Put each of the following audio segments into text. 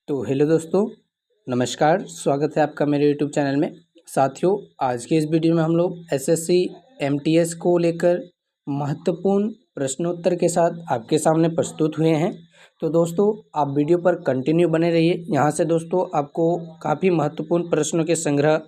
तो हेलो दोस्तों, नमस्कार। स्वागत है आपका मेरे यूट्यूब चैनल में। साथियों, आज के इस वीडियो में हम लोग एसएससी एमटीएस को लेकर महत्वपूर्ण प्रश्नोत्तर के साथ आपके सामने प्रस्तुत हुए हैं। तो दोस्तों, आप वीडियो पर कंटिन्यू बने रहिए। यहाँ से दोस्तों आपको काफ़ी महत्वपूर्ण प्रश्नों के संग्रह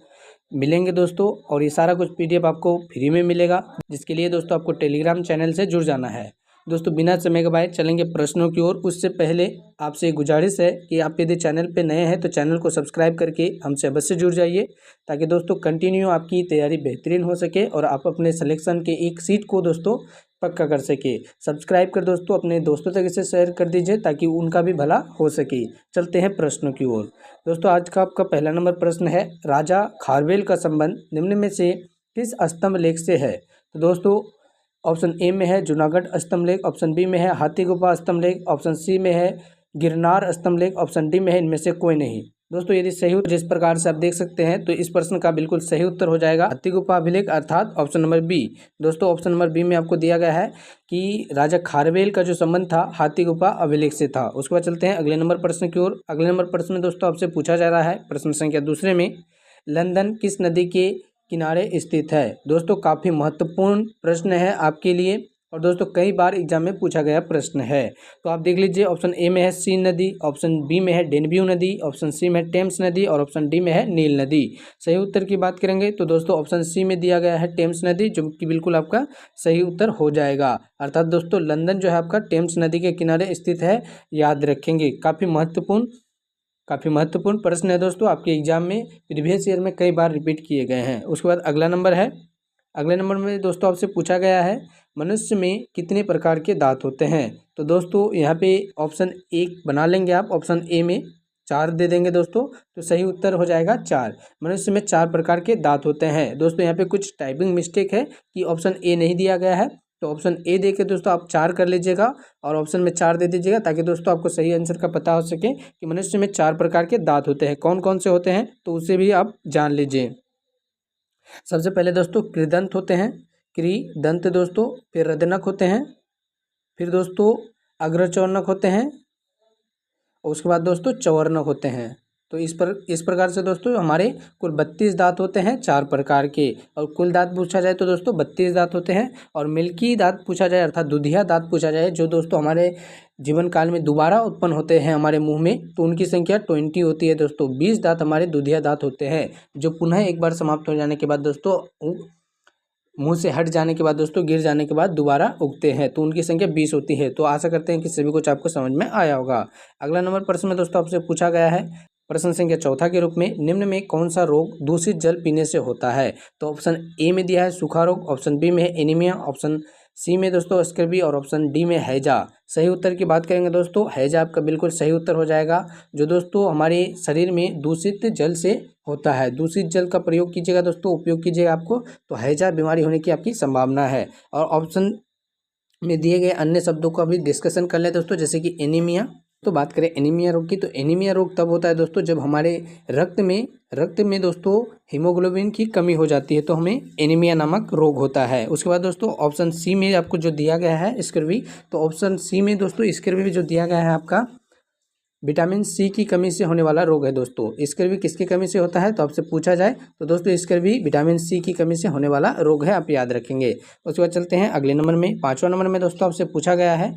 मिलेंगे दोस्तों, और ये सारा कुछ पीडीएफ आपको फ्री में मिलेगा, जिसके लिए दोस्तों आपको टेलीग्राम चैनल से जुड़ जाना है। दोस्तों, बिना समय गवाए चलेंगे प्रश्नों की ओर। उससे पहले आपसे गुजारिश है कि आप यदि चैनल पे नए हैं तो चैनल को सब्सक्राइब करके हमसे अवश्य जुड़ जाइए, ताकि दोस्तों कंटिन्यू आपकी तैयारी बेहतरीन हो सके और आप अपने सिलेक्शन के एक सीट को दोस्तों पक्का कर सके। सब्सक्राइब कर दोस्तों अपने दोस्तों तक इसे शेयर कर दीजिए, ताकि उनका भी भला हो सके। चलते हैं प्रश्नों की ओर। दोस्तों, आज का आपका पहला नंबर प्रश्न है, राजा खारवेल का संबंध निम्न में से किस स्तंभ लेख से है? तो दोस्तों, ऑप्शन ए में है जूनागढ़ स्तंभ लेख, ऑप्शन बी में है हाथी गुफा स्तंभ लेख, ऑप्शन सी में है गिरनार स्तंभ लेख, ऑप्शन डी में है इनमें से कोई नहीं। दोस्तों, यदि सही जिस प्रकार से आप देख सकते हैं, तो इस प्रश्न का बिल्कुल सही उत्तर हो जाएगा हाथी गुफा अभिलेख, अर्थात ऑप्शन नंबर बी। दोस्तों, ऑप्शन नंबर बी में आपको दिया गया है कि राजा खारवेल का जो संबंध था हाथी गुफा अभिलेख से था। उसके बाद चलते हैं अगले नंबर प्रश्न की ओर। अगले नंबर प्रश्न में दोस्तों आपसे पूछा जा रहा है, प्रश्न संख्या दूसरे में, लंदन किस नदी के किनारे स्थित है? दोस्तों, काफ़ी महत्वपूर्ण प्रश्न है आपके लिए, और दोस्तों कई बार एग्जाम में पूछा गया प्रश्न है। तो आप देख लीजिए, ऑप्शन ए में है सीन नदी, ऑप्शन बी में है डेनब्यू नदी, ऑप्शन सी में है टेम्स नदी, और ऑप्शन डी में है नील नदी। सही उत्तर की बात करेंगे तो दोस्तों ऑप्शन सी में दिया गया है टेम्स नदी, जो कि बिल्कुल आपका सही उत्तर हो जाएगा। अर्थात दोस्तों लंदन जो है आपका टेम्स नदी के किनारे स्थित है, याद रखेंगे। काफ़ी महत्वपूर्ण प्रश्न है दोस्तों, आपके एग्जाम में प्रीवियस ईयर में कई बार रिपीट किए गए हैं। उसके बाद अगला नंबर है, अगले नंबर में दोस्तों आपसे पूछा गया है, मनुष्य में कितने प्रकार के दांत होते हैं? तो दोस्तों यहाँ पे ऑप्शन एक बना लेंगे आप, ऑप्शन ए में 4 दे देंगे दोस्तों, तो सही उत्तर हो जाएगा 4। मनुष्य में 4 प्रकार के दांत होते हैं। दोस्तों यहाँ पे कुछ टाइपिंग मिस्टेक है कि ऑप्शन ए नहीं दिया गया है, तो ऑप्शन ए दे के दोस्तों आप 4 कर लीजिएगा और ऑप्शन में 4 दे दीजिएगा, ताकि दोस्तों आपको सही आंसर का पता हो सके कि मनुष्य में 4 प्रकार के दांत होते हैं। कौन कौन से होते हैं तो उसे भी आप जान लीजिए। सबसे पहले दोस्तों कृदंत होते हैं, कृदंत दोस्तों, फिर रदनक होते हैं, फिर दोस्तों अग्रचौर्णक होते हैं, और उसके बाद दोस्तों चौवर्णक होते हैं। तो इस प्रकार से दोस्तों हमारे कुल 32 दांत होते हैं 4 प्रकार के, और कुल दांत पूछा जाए तो दोस्तों 32 दांत होते हैं। और मिल्की दांत पूछा जाए, अर्थात दुधिया दांत पूछा जाए, जो दोस्तों हमारे जीवन काल में दोबारा उत्पन्न होते हैं हमारे मुंह में, तो उनकी संख्या 20 होती है दोस्तों। 20 दांत हमारे दुधिया दांत होते हैं, जो पुनः एक बार समाप्त हो जाने के बाद दोस्तों मुंह से हट जाने के बाद दोस्तों गिर जाने के बाद दोबारा उगते हैं, तो उनकी संख्या 20 होती है। तो आशा करते हैं कि सभी कुछ आपको समझ में आया होगा। अगला नंबर प्रश्न में दोस्तों आपसे पूछा गया है, प्रश्न संख्या चौथा के रूप में, निम्न में कौन सा रोग दूषित जल पीने से होता है? तो ऑप्शन ए में दिया है सूखा रोग, ऑप्शन बी में है एनीमिया, ऑप्शन सी में दोस्तों स्कर्वी, और ऑप्शन डी में हैजा। सही उत्तर की बात करेंगे दोस्तों, हैजा आपका बिल्कुल सही उत्तर हो जाएगा, जो दोस्तों हमारे शरीर में दूषित जल से होता है। दूषित जल का प्रयोग कीजिएगा दोस्तों, उपयोग कीजिएगा आपको, तो हैजा बीमारी होने की आपकी संभावना है। और ऑप्शन में दिए गए अन्य शब्दों का भी डिस्कशन कर ले दोस्तों, जैसे कि एनीमिया। तो बात करें एनीमिया रोग की, तो एनीमिया रोग तब होता है दोस्तों जब हमारे रक्त में दोस्तों हीमोग्लोबिन की कमी हो जाती है, तो हमें एनीमिया नामक रोग होता है। उसके बाद दोस्तों ऑप्शन सी में आपको जो दिया गया है स्कर्वी, तो ऑप्शन सी में दोस्तों स्कर्वी जो दिया गया है आपका विटामिन सी की कमी से होने वाला रोग है दोस्तों। स्कर्वी किसकी कमी से होता है तो आपसे पूछा जाए तो दोस्तों स्कर्वी विटामिन सी की कमी से होने वाला रोग है, आप याद रखेंगे। उसके बाद चलते हैं अगले नंबर में, 5वां नंबर में दोस्तों आपसे पूछा गया है,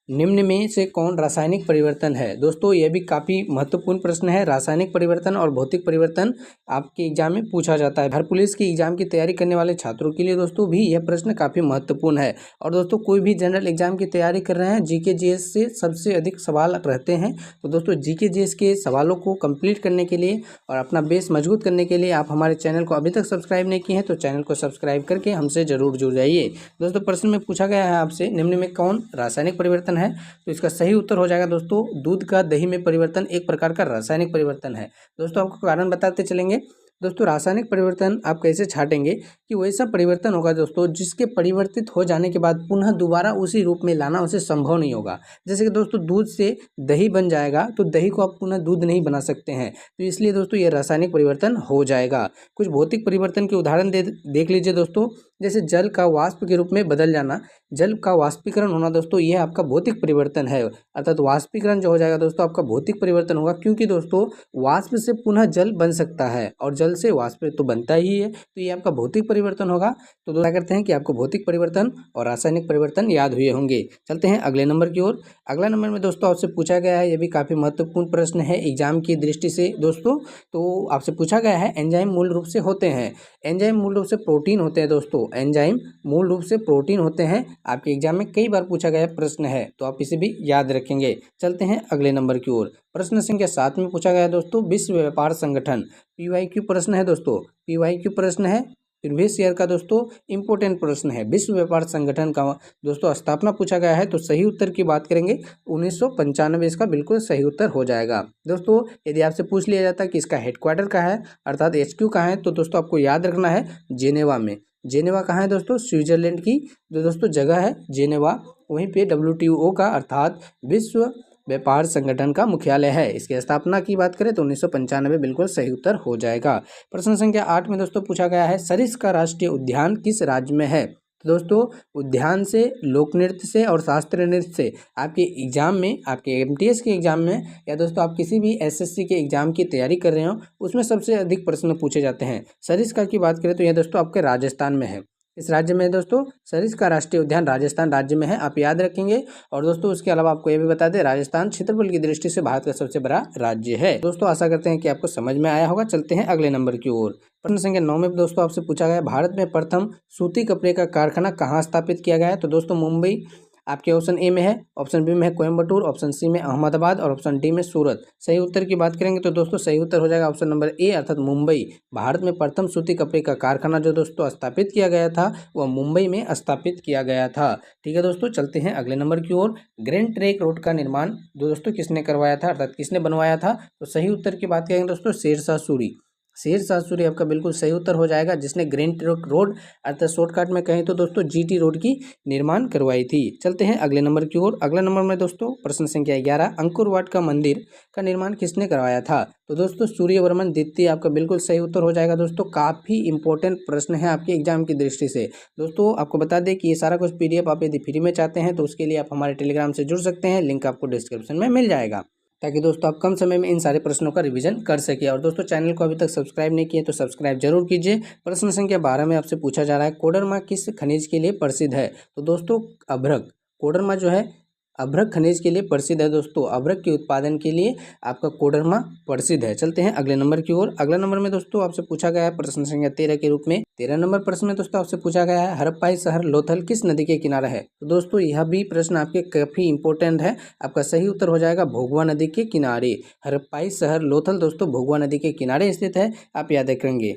निम्न में से कौन रासायनिक परिवर्तन है? दोस्तों यह भी काफ़ी महत्वपूर्ण प्रश्न है। रासायनिक परिवर्तन और भौतिक परिवर्तन आपके एग्जाम में पूछा जाता है। हर पुलिस की एग्जाम की तैयारी करने वाले छात्रों के लिए दोस्तों भी यह प्रश्न काफ़ी महत्वपूर्ण है। और दोस्तों कोई भी जनरल एग्जाम की तैयारी कर रहे हैं, जीके जीएस से सबसे अधिक सवाल रहते हैं, तो दोस्तों जीके जीएस के सवालों को कंप्लीट करने के लिए और अपना बेस मजबूत करने के लिए आप हमारे चैनल को अभी तक सब्सक्राइब नहीं किए हैं तो चैनल को सब्सक्राइब करके हमसे जरूर जुड़ जाइए। दोस्तों प्रश्न में पूछा गया है आपसे, निम्न में कौन रासायनिक परिवर्तन है? तो इसका सही उत्तर हो जाएगा दोस्तों दूध का दही में परिवर्तन एक प्रकार का रासायनिक परिवर्तन है। दोस्तों आपको कारण बताते चलेंगे। दोस्तों रासायनिक परिवर्तन आप कैसे छाटेंगे कि वैसा परिवर्तन होगा दोस्तों जिसके परिवर्तित हो जाने के बाद पुनः दोबारा उसी रूप में लाना उसे संभव नहीं होगा। जैसे कि दोस्तों दूध से दही बन जाएगा तो दही को आप पुनः दूध नहीं बना सकते हैं, तो इसलिए दोस्तों ये रासायनिक परिवर्तन हो जाएगा। कुछ भौतिक परिवर्तन के उदाहरण देख लीजिए दोस्तों, जैसे जल का वाष्प के रूप में बदल जाना, जल का वाष्पीकरण होना दोस्तों यह आपका भौतिक परिवर्तन है। अर्थात वाष्पीकरण जो हो जाएगा दोस्तों आपका भौतिक परिवर्तन होगा, क्योंकि दोस्तों वाष्प से पुनः जल बन सकता है और जल से वाष्प तो बनता ही है, तो ये आपका भौतिक परिवर्तन होगा। तो क्या करते हैं कि आपको भौतिक परिवर्तन और रासायनिक परिवर्तन याद हुए होंगे। चलते हैं अगले नंबर की ओर। अगला नंबर में दोस्तों आपसे पूछा गया है, यह भी काफ़ी महत्वपूर्ण प्रश्न है एग्जाम की दृष्टि से दोस्तों। तो आपसे पूछा गया है एंजाइम मूल रूप से होते हैं, एंजाइम मूल रूप से प्रोटीन होते हैं दोस्तों, एंजाइम मूल रूप से प्रोटीन होते हैं। आपके एग्जाम में कई बार पूछा गया प्रश्न है, तो आप इसे भी याद रखेंगे। चलते हैं अगले नंबर की ओर। प्रश्न संख्या 7 में पूछा गया दोस्तों विश्व व्यापार संगठन, पीवाईक्यू प्रश्न है दोस्तों, पीवाईक्यू प्रश्न है, प्रीवियस ईयर का दोस्तों इंपॉर्टेंट प्रश्न है। विश्व व्यापार संगठन का दोस्तों स्थापना पूछा गया है, तो सही उत्तर की बात करेंगे 1995 इसका बिल्कुल सही उत्तर हो जाएगा। दोस्तों यदि आपसे पूछ लिया जाता है कि इसका हेडक्वार्टर कहाँ है अर्थात HQ कहाँ है, तो दोस्तों आपको याद रखना है जेनेवा में। जेनेवा कहाँ है दोस्तों, स्विट्जरलैंड की जो दोस्तों जगह है जेनेवा, वहीं पे WTO का अर्थात विश्व व्यापार संगठन का मुख्यालय है। इसकी स्थापना की बात करें तो 1995 बिल्कुल सही उत्तर हो जाएगा। प्रश्न संख्या 8 में दोस्तों पूछा गया है सरिस्का का राष्ट्रीय उद्यान किस राज्य में है। तो दोस्तों उद्यान से, लोक नृत्य से और शास्त्रीय नृत्य से आपके एग्जाम में, आपके MTS के एग्जाम में या दोस्तों आप किसी भी SSC के एग्जाम की तैयारी कर रहे हो उसमें सबसे अधिक प्रश्न पूछे जाते हैं। सरिस्का की बात करें तो यह दोस्तों आपके राजस्थान में है। इस राज्य में दोस्तों सरिस्का राष्ट्रीय उद्यान राजस्थान राज्य में है, आप याद रखेंगे। और दोस्तों उसके अलावा आपको यह भी बता दें राजस्थान क्षेत्रफल की दृष्टि से भारत का सबसे बड़ा राज्य है। दोस्तों आशा करते हैं कि आपको समझ में आया होगा। चलते हैं अगले नंबर की ओर। प्रश्न संख्या 9 में दोस्तों आपसे पूछा गया भारत में प्रथम सूती कपड़े का कारखाना कहाँ स्थापित किया गया है। तो दोस्तों मुंबई आपके ऑप्शन ए में है, ऑप्शन बी में है कोयम्बटूर, ऑप्शन सी में अहमदाबाद और ऑप्शन डी में सूरत। सही उत्तर की बात करेंगे तो दोस्तों सही उत्तर हो जाएगा ऑप्शन नंबर ए अर्थात मुंबई। भारत में प्रथम सूती कपड़े का कारखाना जो दोस्तों स्थापित किया गया था वह मुंबई में स्थापित किया गया था। ठीक है दोस्तों, चलते हैं अगले नंबर की ओर। ग्रैंड ट्रंक रोड का निर्माण दोस्तों किसने करवाया था अर्थात किसने बनवाया था। तो सही उत्तर की बात करेंगे दोस्तों शेरशाह सूरी। शेरशाह सूरी आपका बिल्कुल सही उत्तर हो जाएगा, जिसने ग्रैंड ट्रंक रोड अर्थात शॉर्टकट में कहें तो दोस्तों GT रोड की निर्माण करवाई थी। चलते हैं अगले नंबर की ओर। अगला नंबर में दोस्तों प्रश्न संख्या 11 अंकुर वाट का मंदिर का निर्माण किसने करवाया था। तो दोस्तों सूर्यवर्मन द्वितीय आपका बिल्कुल सही उत्तर हो जाएगा। दोस्तों काफ़ी इंपॉर्टेंट प्रश्न है आपके एग्जाम की दृष्टि से। दोस्तों आपको बता दें कि ये सारा कुछ PDF आप यदि फ्री में चाहते हैं तो उसके लिए आप हमारे टेलीग्राम से जुड़ सकते हैं, लिंक आपको डिस्क्रिप्शन में मिल जाएगा, ताकि दोस्तों आप कम समय में इन सारे प्रश्नों का रिवीजन कर सके। और दोस्तों चैनल को अभी तक सब्सक्राइब नहीं किए तो सब्सक्राइब जरूर कीजिए। प्रश्न संख्या 12 में आपसे पूछा जा रहा है कोडरमा किस खनिज के लिए प्रसिद्ध है। तो दोस्तों अभ्रक, कोडरमा जो है अभ्रक खनिज के लिए प्रसिद्ध है। दोस्तों अभ्रक के उत्पादन के लिए आपका कोडरमा प्रसिद्ध है। चलते हैं अगले नंबर की ओर। अगला नंबर में दोस्तों आपसे पूछा गया है प्रश्न संख्या 13 के रूप में 13 नंबर प्रश्न में दोस्तों आपसे पूछा गया है हड़प्पाई शहर लोथल किस नदी के किनारे है। तो दोस्तों यह भी प्रश्न आपके काफी इंपॉर्टेंट है। आपका सही उत्तर हो जाएगा भोगवा नदी के किनारे। हड़प्पाई शहर लोथल दोस्तों भोगवा नदी के किनारे स्थित है, आप याद रखेंगे,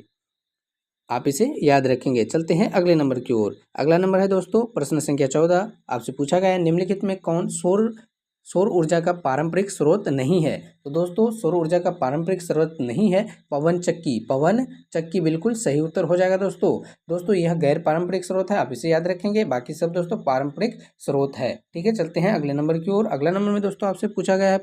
आप इसे याद रखेंगे। चलते हैं अगले नंबर की ओर। अगला नंबर है दोस्तों प्रश्न संख्या 14 आपसे पूछा गया है निम्नलिखित में कौन सौर ऊर्जा का पारंपरिक स्रोत नहीं है। तो दोस्तों सौर ऊर्जा का पारंपरिक स्रोत नहीं है पवन चक्की, पवन चक्की बिल्कुल सही उत्तर हो जाएगा। दोस्तों यह गैर पारंपरिक स्रोत है, आप इसे याद रखेंगे, बाकी सब दोस्तों पारंपरिक स्रोत है। ठीक है, चलते हैं अगले नंबर की ओर। अगला नंबर में दोस्तों आपसे पूछा गया है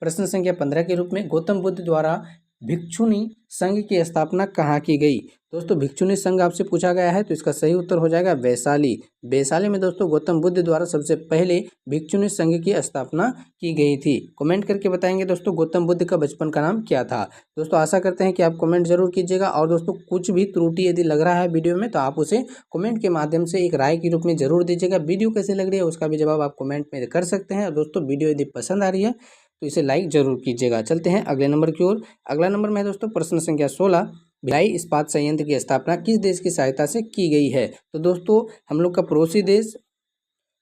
प्रश्न संख्या 15 के रूप में गौतम बुद्ध द्वारा भिक्षुनी संघ की स्थापना कहाँ की गई। दोस्तों भिक्षुनी संघ आपसे पूछा गया है, तो इसका सही उत्तर हो जाएगा वैशाली। वैशाली में दोस्तों गौतम बुद्ध द्वारा सबसे पहले भिक्षुनी संघ की स्थापना की गई थी। कमेंट करके बताएंगे दोस्तों गौतम बुद्ध का बचपन का नाम क्या था। दोस्तों आशा करते हैं कि आप कमेंट जरूर कीजिएगा। और दोस्तों कुछ भी त्रुटि यदि लग रहा है वीडियो में तो आप उसे कमेंट के माध्यम से एक राय के रूप में जरूर दीजिएगा। वीडियो कैसे लग रही है उसका भी जवाब आप कमेंट में कर सकते हैं। और दोस्तों वीडियो यदि पसंद आ रही है तो इसे लाइक जरूर कीजिएगा। चलते हैं अगले नंबर की ओर। अगला नंबर में है दोस्तों प्रश्न संख्या 16 भिलाई इस्पात संयंत्र की स्थापना किस देश की सहायता से की गई है। तो दोस्तों हम लोग का पड़ोसी देश,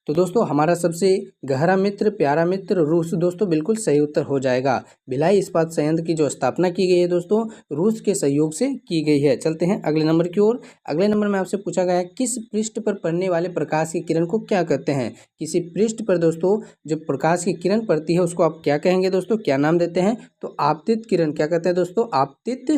तो दोस्तों हमारा सबसे गहरा मित्र, प्यारा मित्र रूस दोस्तों बिल्कुल सही उत्तर हो जाएगा। भिलाई इस्पात संयंत्र की जो स्थापना की गई है दोस्तों रूस के सहयोग से की गई है। चलते हैं अगले नंबर की ओर। अगले नंबर में आपसे पूछा गया है किस पृष्ठ पर पड़ने वाले प्रकाश की किरण को क्या कहते हैं। किसी पृष्ठ पर दोस्तों जो प्रकाश की किरण पड़ती है उसको आप क्या कहेंगे दोस्तों, क्या नाम देते हैं। तो आपतित किरण क्या कहते हैं दोस्तों, आपतित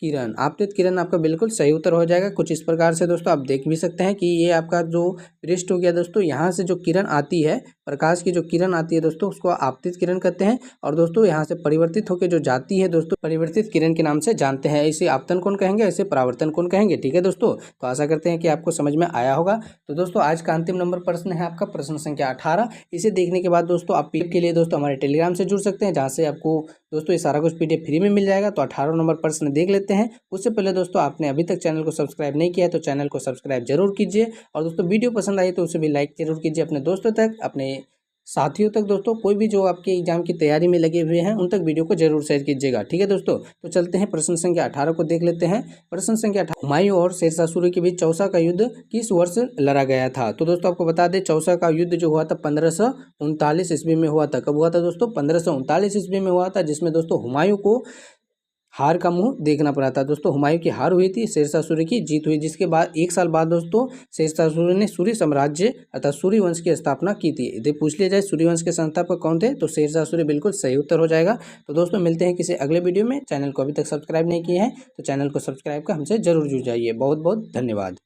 किरण। आपतित किरण आपका बिल्कुल सही उत्तर हो जाएगा। कुछ इस प्रकार से दोस्तों आप देख भी सकते हैं कि ये आपका जो पृष्ठ हो गया दोस्तों, यहाँ से जो किरण आती है, प्रकाश की जो किरण आती है दोस्तों, उसको आपतित किरण कहते हैं। और दोस्तों यहाँ से परिवर्तित होकर जो जाती है दोस्तों, परिवर्तित किरण के नाम से जानते हैं। इसे आपतन कोण कहेंगे, इसे परावर्तन कोण कहेंगे। ठीक है दोस्तों, तो आशा करते हैं कि आपको समझ में आया होगा। तो दोस्तों आज का अंतिम नंबर प्रश्न है आपका प्रश्न संख्या 18। इसे देखने के बाद दोस्तों आप पीडीएफ के लिए दोस्तों हमारे टेलीग्राम से जुड़ सकते हैं, जहाँ से आपको दोस्तों ये सारा कुछ पीडीएफ फ्री में मिल जाएगा। तो 18 नंबर प्रश्न देख लेते हैं। उससे पहले दोस्तों आपने अभी तक चैनल को सब्सक्राइब नहीं किया है तो चैनल को सब्सक्राइब जरूर कीजिए। और दोस्तों वीडियो पसंद आई तो उसे भी लाइक जरूर कीजिए। अपने दोस्तों तक, अपने साथियों तक दोस्तों, कोई भी जो आपके एग्जाम की तैयारी में लगे हुए हैं उन तक वीडियो को जरूर शेयर कीजिएगा। ठीक है दोस्तों, तो चलते हैं प्रश्न संख्या 18 को देख लेते हैं। प्रश्न संख्या 18, हुमायूं और शेरशाह सूरी के बीच चौसा का युद्ध किस वर्ष लड़ा गया था? तो दोस्तों आपको बता दें, चौसा का युद्ध जो हुआ था 1539 ईस्वी में हुआ था। कब हुआ था दोस्तों? 1539 ईस्वी में हुआ था, जिसमें दोस्तों हुमायूं को हार का मुंह देखना पड़ा था। दोस्तों हुमायूं की हार हुई थी, शेरशाह सूरी की जीत हुई, जिसके बाद 1 साल बाद दोस्तों शेरशाह सूरी ने सूरी साम्राज्य अर्थात सूरी वंश की स्थापना की थी। यदि पूछ लिया जाए सूरी वंश के संस्थापक कौन थे, तो शेरशाह सूरी बिल्कुल सही उत्तर हो जाएगा। तो दोस्तों मिलते हैं किसी अगले वीडियो में। चैनल को अभी तक सब्सक्राइब नहीं किए हैं तो चैनल को सब्सक्राइब कर हमसे जरूर जुड़ जाइए। बहुत बहुत धन्यवाद।